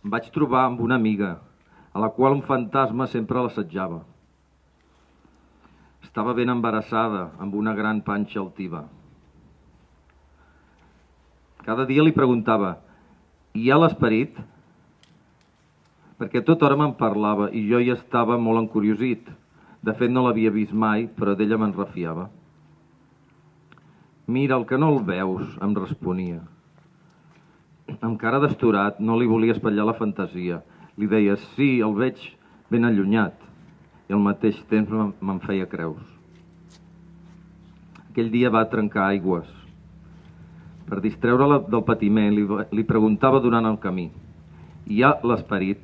em vaig trobar amb una amiga, a la qual un fantasma sempre l'assetjava. Estava ben embarassada, amb una gran panxa altiva. Cada dia li preguntava, hi ha l'esperit? Perquè tota hora me'n parlava i jo hi estava molt encuriosit. De fet, no l'havia vist mai, però d'ella me'n refiava. Mira, el que no el veus, em responia. Amb cara destorat, no li volia espatllar la fantasia. Li deia, sí, el veig ben allunyat. I al mateix temps me'n feia creus. Aquell dia va trencar aigües. Per distreure-la del patiment, li preguntava durant el camí, hi ha l'esperit?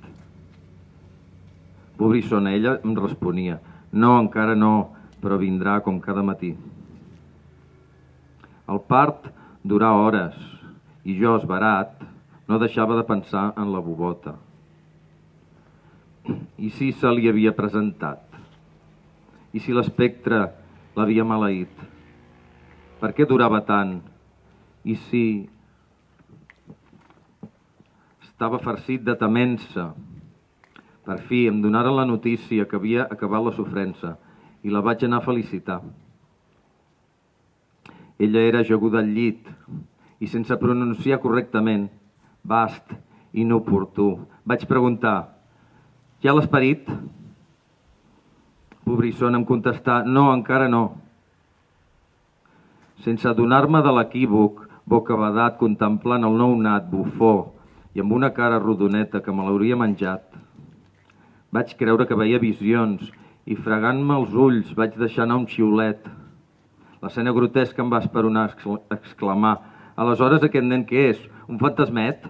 Pobrissona, ella em responia, no, encara no, però vindrà com cada matí. El part durà hores i jo, esverat, no deixava de pensar en la bubota. I si se li havia presentat? I si l'espectre l'havia maleït? Per què durava tant? I si estava farcit de temença? Per fi em donaren la notícia que havia acabat la sofrença i la vaig anar a felicitar. Ella era ajaguda al llit i sense pronunciar correctament, bast, inoportú, vaig preguntar, hi ha l'esperit? Pobrissona em contestà, no, encara no. Sense adonar-me de l'equívoc, bocabadat contemplant el nounat bufó i amb una cara rodoneta que me l'hauria menjat, vaig creure que veia visions i fregant-me els ulls vaig deixar anar un xiulet. L'escena grotesca em va esperonar a exclamar, aleshores aquest nen què és? Un fantasmet?